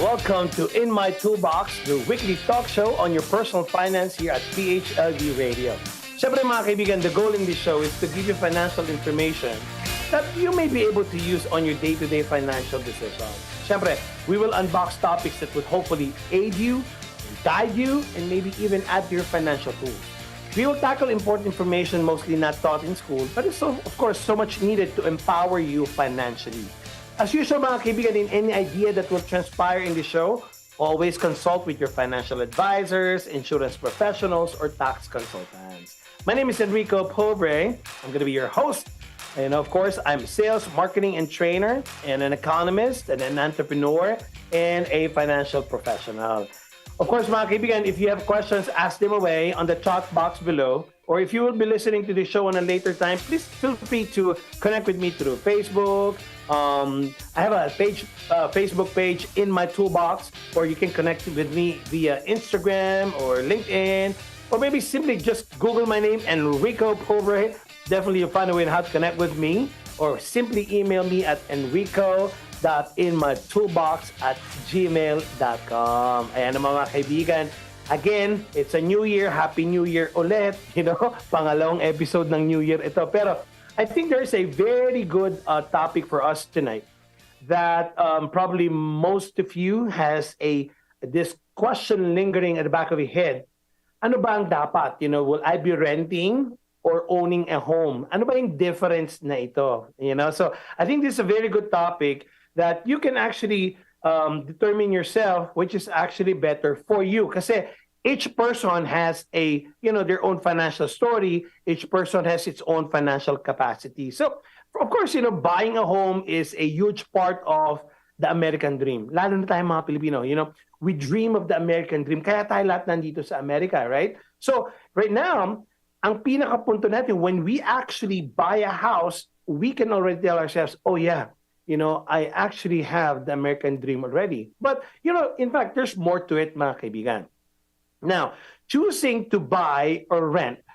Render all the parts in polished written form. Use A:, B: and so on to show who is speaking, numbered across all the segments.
A: welcome to In My Toolbox, the weekly talk show on your personal finance here at PHLV Radio. Siyempre mga kaibigan, the goal in this show is to give you financial information that you may be able to use on your day-to-day financial decisions. Siyempre, we will unbox topics that would hopefully aid you, guide you, and maybe even add to your financial tools. We will tackle important information mostly not taught in school, but it's of course so much needed to empower you financially. As usual mga kaibigan, in any idea that will transpire in the show, always consult with your financial advisors, insurance professionals, or tax consultants. My name is Enrico Pobre. I'm going to be your host. And of course, I'm a sales, marketing, and trainer, and an economist, and an entrepreneur, and a financial professional. Of course, mga kaibigan, if you have questions, ask them away on the chat box below. Or if you will be listening to the show on a later time, please feel free to connect with me through Facebook. I have a Facebook page, In My Toolbox, or you can connect with me via Instagram or LinkedIn, or maybe simply just Google my name, Enrico Pobre. Definitely you'll find a way on how to connect with me, or simply email me at enrico.inmytoolbox@gmail.com. Ayan ang mga kaibigan. Again, it's a new year. Happy New Year ulit. Pangalawang episode ng New Year ito. Pero I think there's a very good topic for us tonight that probably most of you has this question lingering at the back of your head. Ano ba ang dapat? Will I be renting or owning a home? Ano ba yung difference na ito? So I think this is a very good topic that you can actually determine yourself which is actually better for you. Kasi each person has their own financial story. Each person has its own financial capacity. So, of course, buying a home is a huge part of the American dream. Lalo na tayo mga Pilipino, we dream of the American dream. Kaya tayo lahat nandito sa America, right? So, right now, ang pinakapunto natin, when we actually buy a house, we can already tell ourselves, oh yeah, I actually have the American dream already. But, in fact, there's more to it, mga kaibigan. Now, choosing to buy or rent,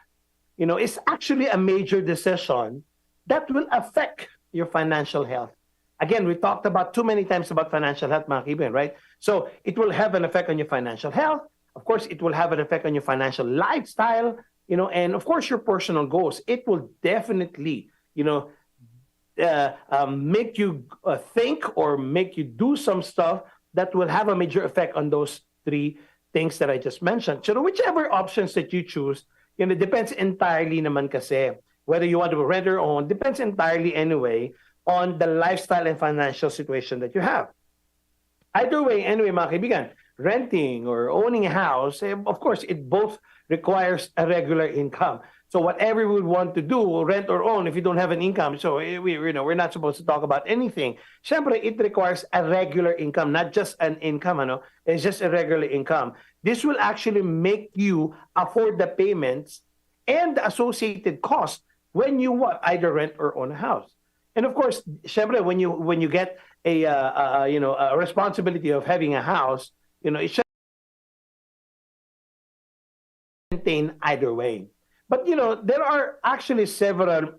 A: is actually a major decision that will affect your financial health. Again, we talked about too many times about financial health, mga kaibigan, right? So it will have an effect on your financial health. Of course, it will have an effect on your financial lifestyle, and of course, your personal goals. It will definitely, make you think or make you do some stuff that will have a major effect on those three things that I just mentioned. So whichever options that you choose, depends entirely naman kasi whether you want to rent or own, depends entirely anyway on the lifestyle and financial situation that you have. Either way, anyway, mga kaibigan, renting or owning a house, of course, it both requires a regular income. So whatever we would want to do, rent or own, if you don't have an income, so we're not supposed to talk about anything. Siyempre, it requires a regular income, not just an income, it's just a regular income. This will actually make you afford the payments and the associated costs when you either rent or own a house. And of course, siyempre, when you get a responsibility of having a house, it should maintain either way. But, there are actually several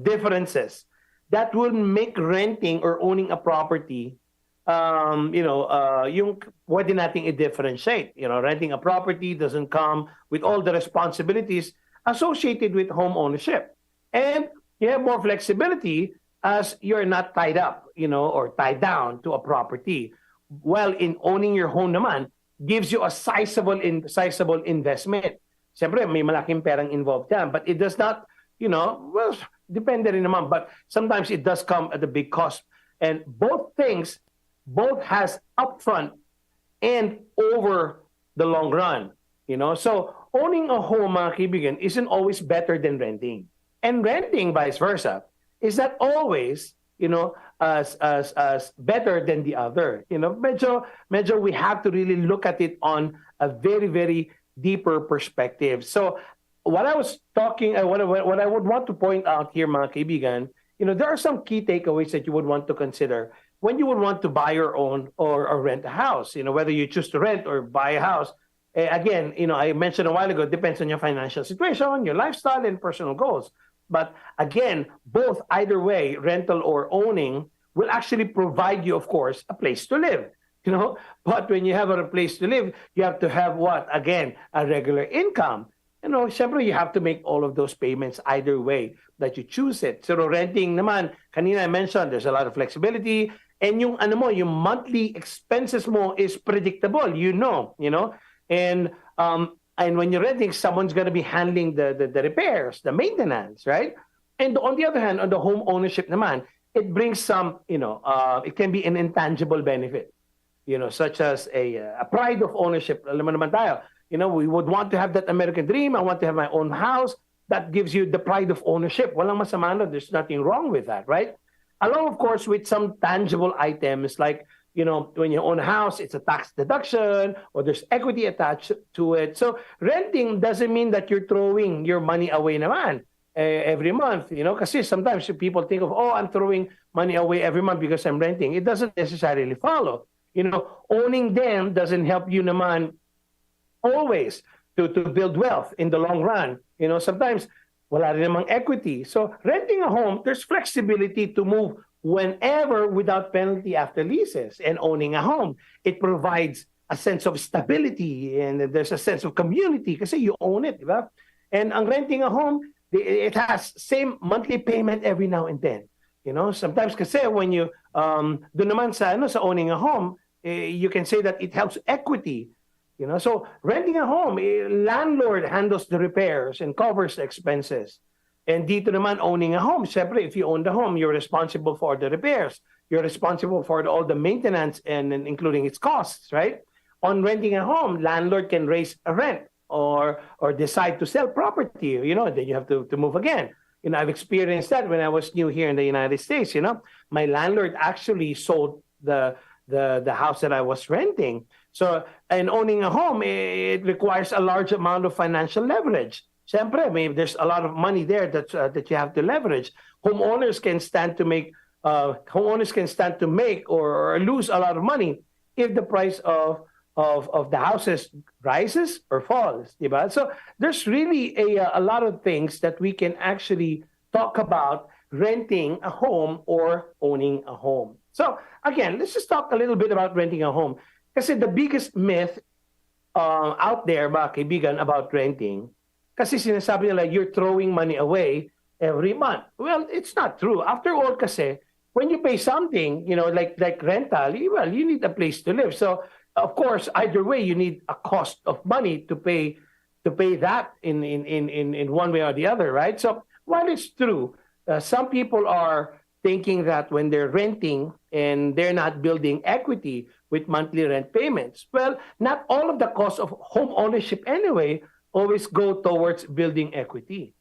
A: differences that will make renting or owning a property, yung pwede nating i-differentiate. Renting a property doesn't come with all the responsibilities associated with home ownership. And you have more flexibility as you're not tied up, or tied down to a property. While in owning your home naman, gives you a sizable investment. Siyempre, may malaking perang involved yan. But it does not, depende rin naman. But sometimes it does come at a big cost. And both has upfront and over the long run. So owning a home, mga kaibigan, isn't always better than renting. And renting, vice versa, is not always, as better than the other. Medyo we have to really look at it on a very, very deeper perspective. So what I was talking, what I would want to point out here, mga kaibigan, there are some key takeaways that you would want to consider when you would want to buy your own or rent a house. Whether you choose to rent or buy a house. Again, I mentioned a while ago, it depends on your financial situation, your lifestyle, and personal goals. But again, both either way, rental or owning, will actually provide you, of course, a place to live. But when you have a place to live, you have to have what? Again, a regular income. Syempre you have to make all of those payments either way that you choose it. So renting naman, kanina I mentioned, there's a lot of flexibility. And yung monthly expenses mo is predictable, And when you're renting, someone's going to be handling the repairs, the maintenance, right? And on the other hand, on the home ownership naman, it brings some, it can be an intangible benefit, such as a pride of ownership. Alam mo naman tayo, we would want to have that American dream. I want to have my own house. That gives you the pride of ownership. Walang masama na, there's nothing wrong with that, right? Along, of course, with some tangible items like, when you own a house, it's a tax deduction or there's equity attached to it. So renting doesn't mean that you're throwing your money away naman every month, Because sometimes people think of, I'm throwing money away every month because I'm renting. It doesn't necessarily follow. Owning them doesn't help you naman always to build wealth in the long run. Sometimes wala rin namang equity. So renting a home, there's flexibility to move whenever without penalty after leases. And owning a home, it provides a sense of stability and there's a sense of community kasi you own it, diba? And ang renting a home, it has same monthly payment every now and then. Sometimes kasi when you doon naman sa owning a home, you can say that it helps equity. So renting a home, landlord handles the repairs and covers the expenses. And dito naman, owning a home, syempre, if you own the home, you're responsible for the repairs. You're responsible for all the maintenance and including its costs, right? On renting a home, landlord can raise a rent or decide to sell property, then you have to move again. I've experienced that when I was new here in the United States, My landlord actually sold the house that I was renting. So, and owning a home, it requires a large amount of financial leverage. Siyempre, there's a lot of money there that you have to leverage. Homeowners can stand to make or lose a lot of money if the price of the houses rises or falls. Diba? So there's really a lot of things that we can actually talk about renting a home or owning a home. So again, let's just talk a little bit about renting a home. Kasi the biggest myth out there, mga kaibigan, about renting, kasi sinasabi nila you're throwing money away every month. Well, it's not true. After all, kasi when you pay something, like rental, you need a place to live. So of course, either way, you need a cost of money to pay that in one way or the other, right? So while it's true, some people are thinking that when they're renting and they're not building equity with monthly rent payments. Well, not all of the costs of home ownership anyway always go towards building equity.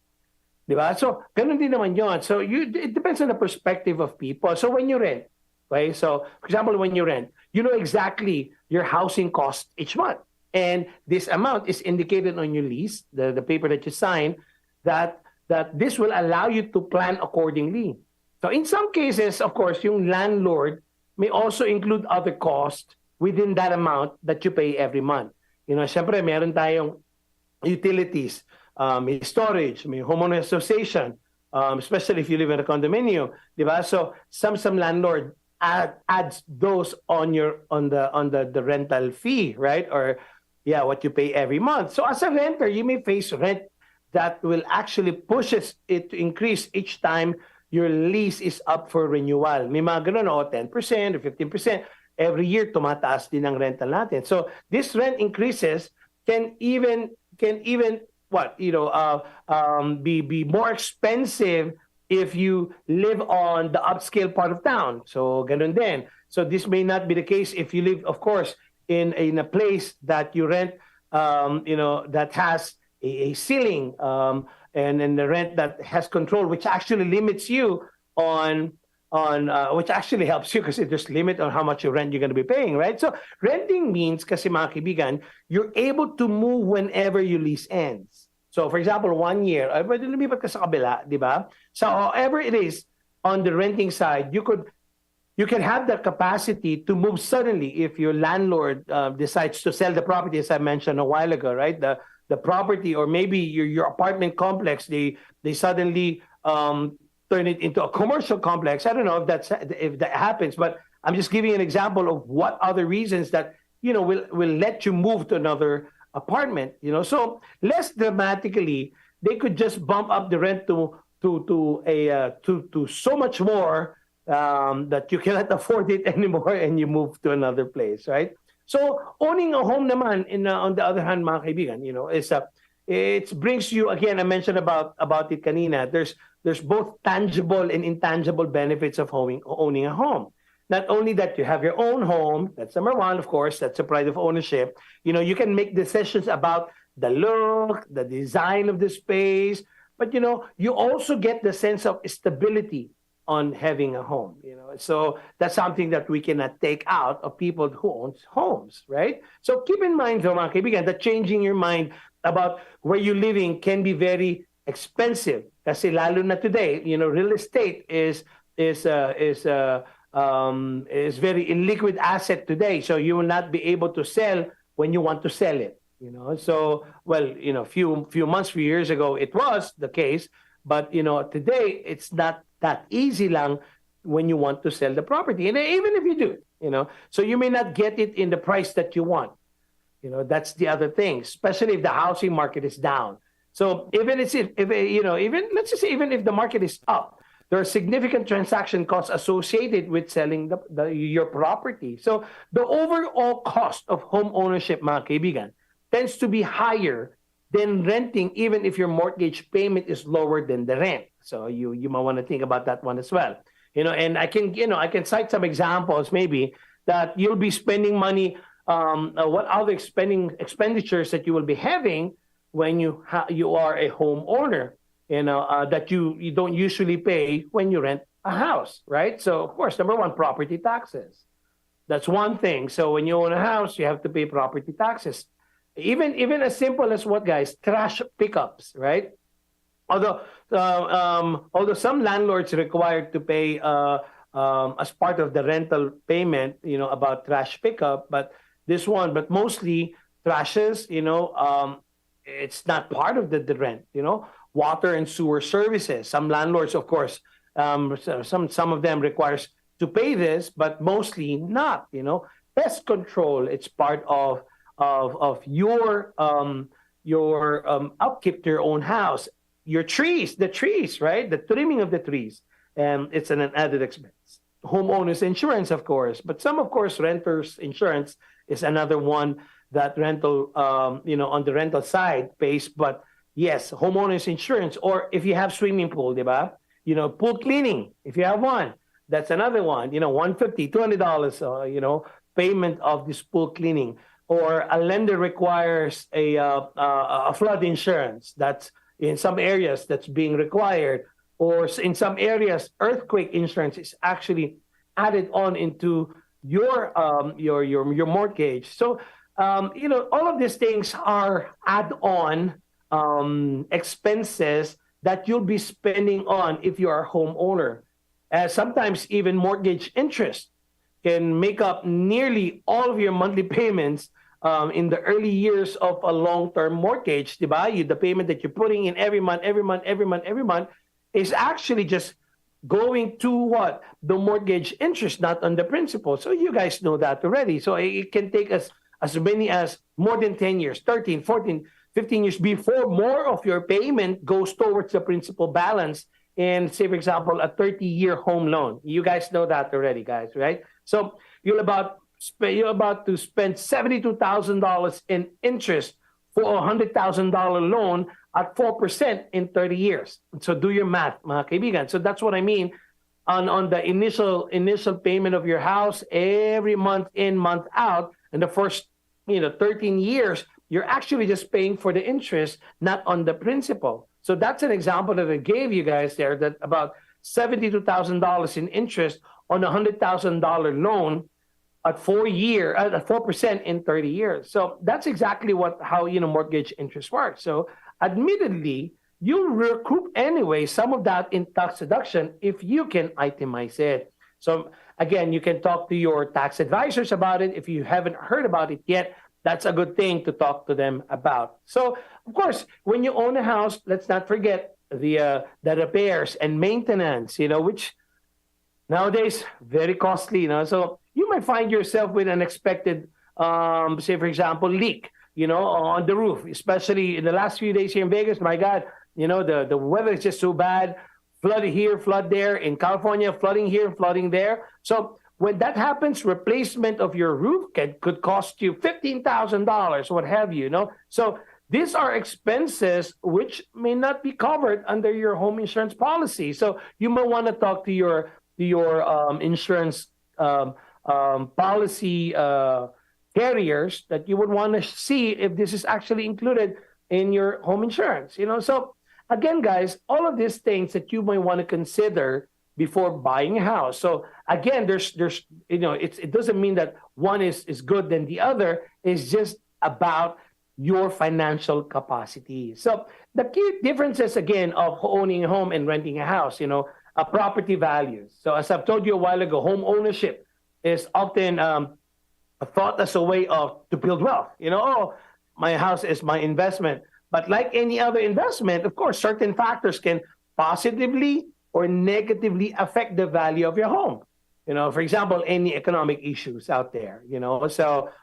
A: Diba? So, ganun din naman yun. So, it depends on the perspective of people. So, when you rent, okay? So, for example, when you rent, you know exactly your housing cost each month. And this amount is indicated on your lease, the paper that you sign, that this will allow you to plan accordingly. So in some cases, of course, yung landlord may also include other costs within that amount that you pay every month. Syempre, meron tayong utilities, may storage, may homeowner association, especially if you live in a condominium, diba? So some landlord adds those on the rental fee, right? Or what you pay every month. So as a renter, you may face rent that will actually pushes it to increase each time your lease is up for renewal. May mga ganun, 10% or 15%. Every year, tumataas din ang rental natin. So this rent increases can even be more expensive if you live on the upscale part of town. So ganun din. So this may not be the case if you live, of course, in a place that you rent, that has a ceiling and the rent that has control, which actually limits you on which actually helps you because there's limit on how much rent you're going to be paying, right? So renting means, kasi mga kaibigan, you're able to move whenever your lease ends. So for example, 1 year, pwede lumipat ka sa kabila, di ba? So however it is, on the renting side, you can have the capacity to move suddenly if your landlord decides to sell the property, as I mentioned a while ago, right? The property, or maybe your apartment complex, they suddenly turn it into a commercial complex. I don't know if that happens, but I'm just giving an example of what other reasons that will let you move to another apartment. So less dramatically, they could just bump up the rent to so much more that you cannot afford it anymore, and you move to another place, right? So owning a home naman, on the other hand, mga kaibigan, is it brings you, again, I mentioned about it kanina. There's both tangible and intangible benefits of owning a home. Not only that you have your own home, that's number one, of course, that's the pride of ownership. You can make decisions about the look, the design of the space, but you also get the sense of stability on having a home. So that's something that we cannot take out of people who own homes, right? So keep in mind, though, mga kaibigan, that changing your mind about where you're living can be very expensive. Kasi lalo na today, real estate is very illiquid asset today. So you will not be able to sell when you want to sell it. So few years ago it was the case, but today it's not that easy lang when you want to sell the property. And even if you do, so you may not get it in the price that you want. That's the other thing, especially if the housing market is down. So even let's just say even if the market is up, there are significant transaction costs associated with selling your property. So the overall cost of home ownership, mga kaibigan, tends to be higher than renting, even if your mortgage payment is lower than the rent. So you might want to think about that one as well. And I can cite some examples maybe that you'll be spending money. What other expenditures that you will be having when you are a homeowner, that you don't usually pay when you rent a house, right? So of course, number one, property taxes. That's one thing. So when you own a house, you have to pay property taxes. Even as simple as what, guys? Trash pickups, right? Although some landlords are required to pay as part of the rental payment, about trash pickup, but mostly trashes, it's not part of the rent, water and sewer services. Some landlords, of course, some of them requires to pay this, but mostly not, pest control. It's part of your upkeep to your own house. Your the trees, right? The trimming of the trees. It's an added expense. Homeowners insurance, of course, but of course, renters insurance is another one that rental, on the rental side pays. But yes, homeowners insurance, or if you have swimming pool, diba? Pool cleaning, if you have one, that's another one. $150, $200, payment of this pool cleaning. Or a lender requires a flood insurance. That's in some areas that's being required. Or in some areas, earthquake insurance is actually added on into your mortgage. So all of these things are add-on expenses that you'll be spending on if you are a homeowner. Sometimes even mortgage interest can make up nearly all of your monthly payments in the early years of a long-term mortgage. Diba? The payment that you're putting in every month is actually just going to what? The mortgage interest, not on the principal. So you guys know that already. So it can take us as many as more than 10 years, 13, 14, 15 years before more of your payment goes towards the principal balance in, say, for example, a 30-year home loan. You guys know that already, guys, right? So you're about to spend $72,000 in interest for a $100,000 loan at 4% in 30 years. So do your math, mga kaibigan. So that's what I mean on the initial payment of your house every month in, month out. In the first 13 years, you're actually just paying for the interest, not on the principal. So that's an example that I gave you guys there, that about $72,000 in interest on a $100,000 loan at 4% in 30 years. So that's exactly how mortgage interest works. So admittedly, you'll recoup anyway some of that in tax deduction if you can itemize it. So again, you can talk to your tax advisors about it. If you haven't heard about it yet, that's a good thing to talk to them about. So of course, when you own a house, let's not forget the repairs and maintenance, which nowadays very costly, So you might find yourself with an unexpected, say for example, leak, on the roof, especially in the last few days here in Vegas. My God, the weather is just so bad. Flood here, flood there. In California, flooding here, flooding there. So when that happens, replacement of your roof could cost you $15,000, what have you, So these are expenses which may not be covered under your home insurance policy. So you might want to talk to your insurance policy carriers that you would want to see if this is actually included in your home insurance. So again, guys, all of these things that you might want to consider before buying a house. So again, there's it doesn't mean that one is good than the other. It's just about your financial capacity. So the key differences again of owning a home and renting a house, property values. So as I've told you a while ago, home ownership is often thought as a way to build wealth. My house is my investment. But like any other investment, of course, certain factors can positively or negatively affect the value of your home. For example, any economic issues out there,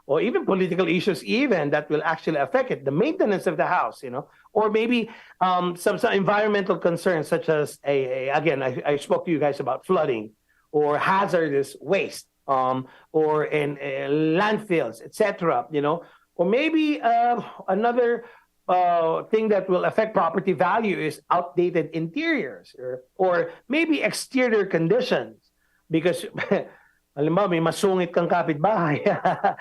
A: or even political issues even that will actually affect it, the maintenance of the house, or maybe some environmental concerns such as, again, I spoke to you guys about flooding or hazardous waste, or in landfills, etc., or maybe another thing that will affect property value is outdated interiors or maybe exterior conditions because halimbawa may masungit kang kapitbahay,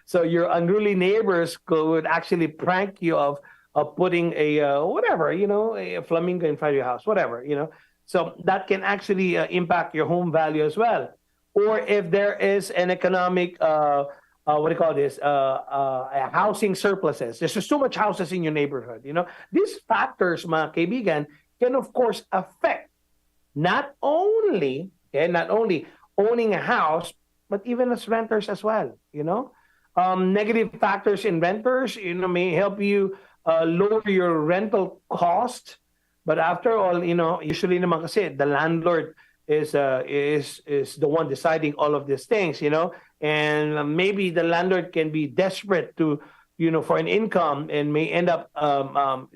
A: so your unruly neighbors could actually prank you of putting a whatever, a flamingo in front of your house, whatever, so that can actually impact your home value as well. Or if there is an economic housing surpluses. There's just too much houses in your neighborhood. These factors, mga kaibigan, can of course affect not only owning a house, but even as renters as well. Negative factors in renters, may help you lower your rental cost. But after all, usually naman kasi the landlord is the one deciding all of these things, and maybe the landlord can be desperate to, for an income and may end up,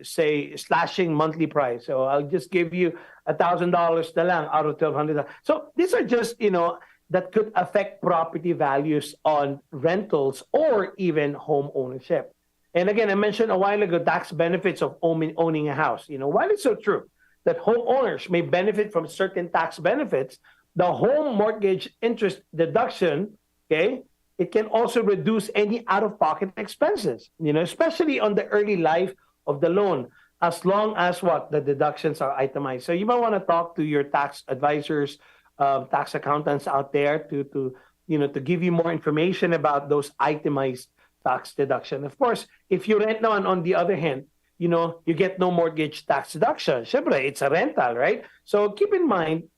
A: say, slashing monthly price. So I'll just give you $1,000 na lang out of $1,200. So these are just, that could affect property values on rentals or even home ownership. And again, I mentioned a while ago, tax benefits of owning a house. While it's so true that homeowners may benefit from certain tax benefits, the home mortgage interest deduction, it can also reduce any out-of-pocket expenses, especially on the early life of the loan, as long as the deductions are itemized. So you might want to talk to your tax advisors, tax accountants out there to give you more information about those itemized tax deduction. Of course, if you rent now, on the other hand, you get no mortgage tax deduction. Syempre, it's a rental, right? So keep in mind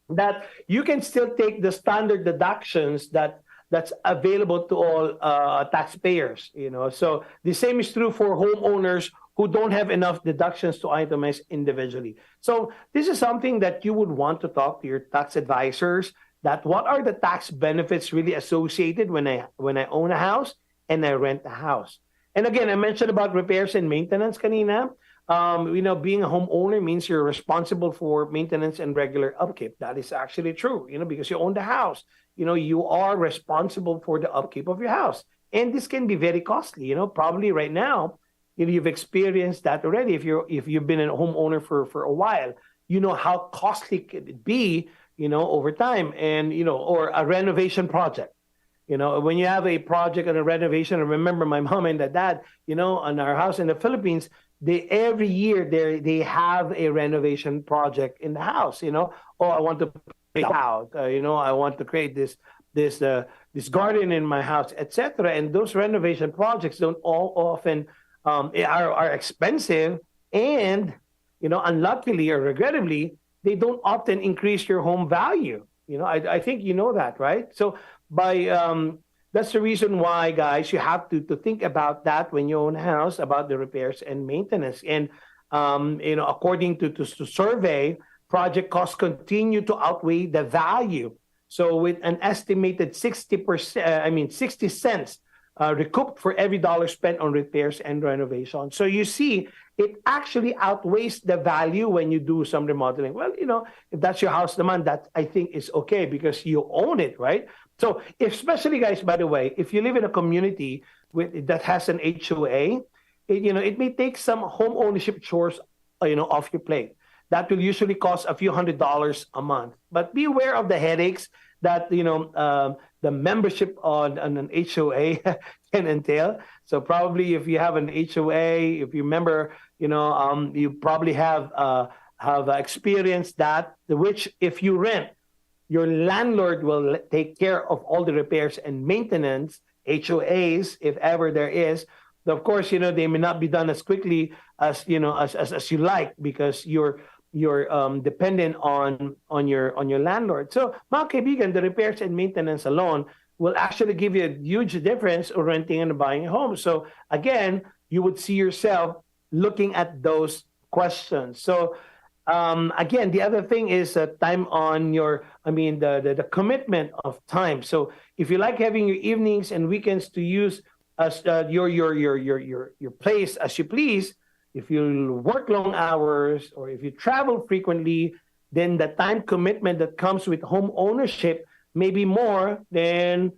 A: that you can still take the standard deductions that's available to all taxpayers. So the same is true for homeowners who don't have enough deductions to itemize individually. So this is something that you would want to talk to your tax advisors. That what are the tax benefits really associated when I own a house and I rent a house? And again, I mentioned about repairs and maintenance kanina. Being a homeowner means you're responsible for maintenance and regular upkeep. That is actually true, because you own the house. You are responsible for the upkeep of your house. And this can be very costly. Probably right now, you've experienced that already. If you've been a homeowner for a while, you know how costly could it be, over time. And, or a renovation project. When you have a project and a renovation, I remember my mom and dad, on our house in the Philippines, every year they have a renovation project in the house. I want to create a house. I want to create this garden in my house, etc. And those renovation projects don't all often are expensive, and unluckily or regrettably, they don't often increase your home value. I think you know that, right? So that's the reason why, guys, you have to think about that when you own a house, about the repairs and maintenance. And according to survey, project costs continue to outweigh the value. So with an estimated 60 cents recouped for every dollar spent on repairs and renovation. So you see, it actually outweighs the value when you do some remodeling. Well, if that's your house naman, that I think is okay because you own it, right? So especially guys, by the way, if you live in a community that has an HOA, it may take some home ownership chores, off your plate. That will usually cost a few $100s a month. But be aware of the headaches that the membership on an HOA can entail. So probably if you have an HOA, if you remember, you probably have experienced that, which if you rent, your landlord will take care of all the repairs and maintenance. HOAs, if ever there is. Of course, they may not be done as quickly as as you like because you're dependent on your landlord. So, mga kaibigan, the repairs and maintenance alone will actually give you a huge difference of renting and buying a home. So, again, you would see yourself looking at those questions. So, again, the other thing is time on the commitment of time. So, if you like having your evenings and weekends to use as your place as you please, if you work long hours or if you travel frequently, then the time commitment that comes with home ownership may be more than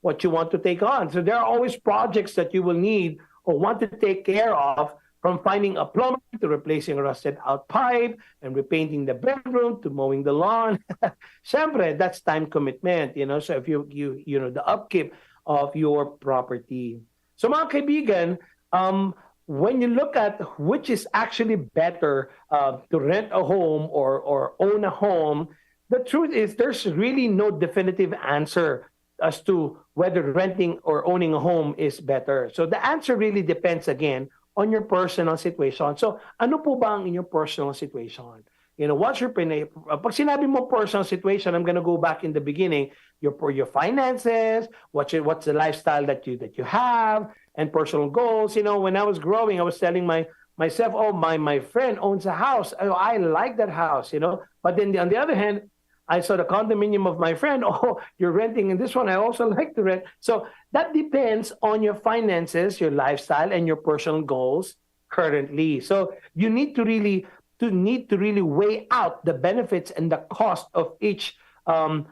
A: what you want to take on. So there are always projects that you will need or want to take care of, from finding a plumber to replacing a rusted out pipe and repainting the bedroom to mowing the lawn. Siyempre, that's time commitment, So if you the upkeep of your property. So mga kaibigan, when you look at which is actually better to rent a home or own a home, the truth is there's really no definitive answer as to whether renting or owning a home is better. So the answer really depends, again, on your personal situation. So ano po ba ang inyong personal situation? What's your pag sinabi mo personal situation, I'm gonna go back in the beginning, your finances, what's the lifestyle that you have, and personal goals. When I was growing, I was telling myself, oh, my friend owns a house. I like that house, But then on the other hand, I saw the condominium of my friend. Oh, you're renting in this one. I also like to rent. So that depends on your finances, your lifestyle, and your personal goals currently. So you need to really weigh out the benefits and the cost of each of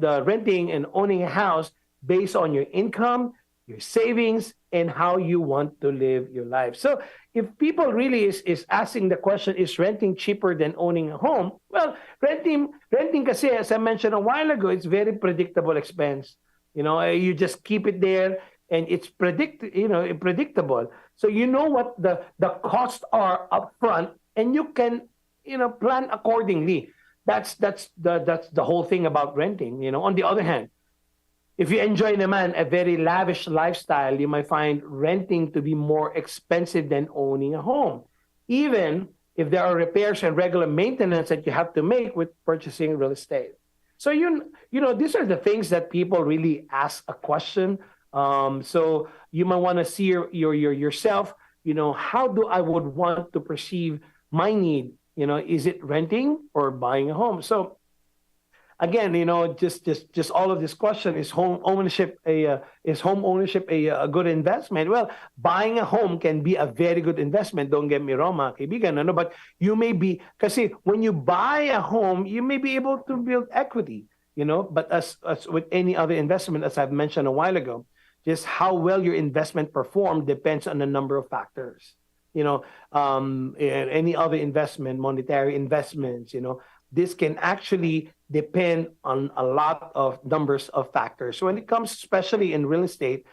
A: the renting and owning a house based on your income, your savings, and how you want to live your life. So if people really is asking the question, is renting cheaper than owning a home? Well, renting kasi, as I mentioned a while ago, it's very predictable expense. You just keep it there and it's predictable. So you know what the costs are up front and you can, plan accordingly. That's the whole thing about renting. On the other hand, if you enjoy naman a very lavish lifestyle, you might find renting to be more expensive than owning a home, even if there are repairs and regular maintenance that you have to make with purchasing real estate. So these are the things that people really ask a question. So you might want to see yourself. How do I would want to perceive my need? Is it renting or buying a home? So again, just all of this question, is home ownership a good investment? Well, buying a home can be a very good investment. Don't get me wrong, mga kaibigan, but you may be, kasi when you buy a home, you may be able to build equity, but as with any other investment, as I've mentioned a while ago, just how well your investment performed depends on a number of factors. Any other investment, monetary investments, this can actually depend on a lot of numbers of factors. So when it comes, especially in real estate,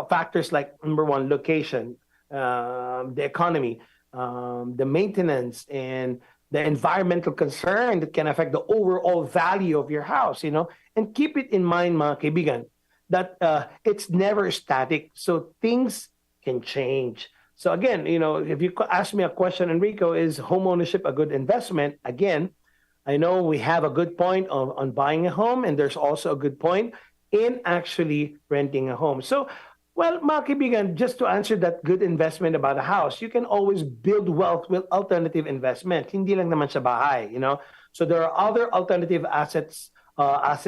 A: factors like, number one, location, the economy, the maintenance, and the environmental concern that can affect the overall value of your house, and keep it in mind, mga kaibigan, that it's never static. So things can change. So again, if you ask me a question, Enrico, is home ownership a good investment? Again, I know we have a good point on buying a home, and there's also a good point in actually renting a home. So Well, mga kaibigan, just to answer that good investment about a house, you can always build wealth with alternative investment. Hindi lang naman sa bahay, you know. So there are other alternative asset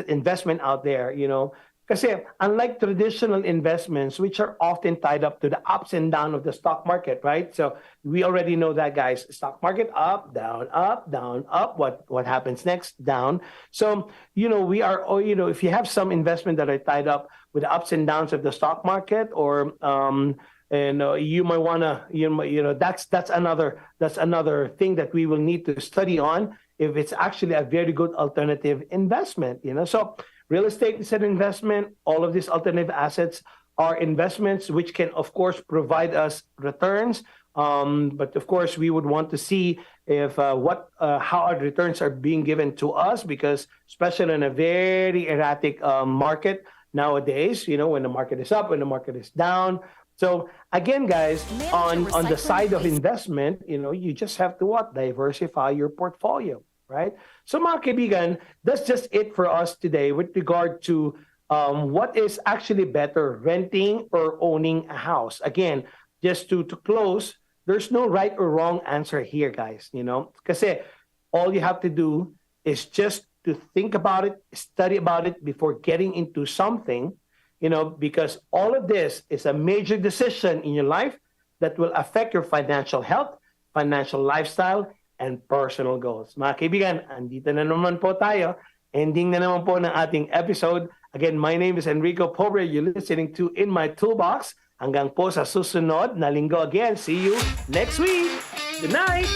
A: investment out there, you know. Kasi unlike traditional investments, which are often tied up to the ups and downs of the stock market, right? So we already know that, guys. Stock market up, down, up, down, up. What happens next? Down. So you know we are, or you know, if you have some investment that are tied up with the ups and downs of the stock market, or and you might wanna, you know, that's another thing that we will need to study on if it's actually a very good alternative investment. You know, so real estate is an investment. All of these alternative assets are investments which can, of course, provide us returns. But of course, we would want to see if how our returns are being given to us, because especially in a very erratic market nowadays, you know, when the market is up, when the market is down. So again, guys, on the side of investment, you know, you just have to diversify your portfolio, right? So mga kaibigan, that's just it for us today with regard to what is actually better, renting or owning a house. Again, just to close, there's no right or wrong answer here, guys, you know, kasi all you have to do is just to think about it, study about it before getting into something, you know, because all of this is a major decision in your life that will affect your financial health, financial lifestyle, and personal goals. Mga kaibigan, andito na naman po tayo. Ending na naman po ng ating episode. Again, my name is Enrico Pobre. You're listening to In My Toolbox. Hanggang po sa susunod na linggo again. See you next week. Good night!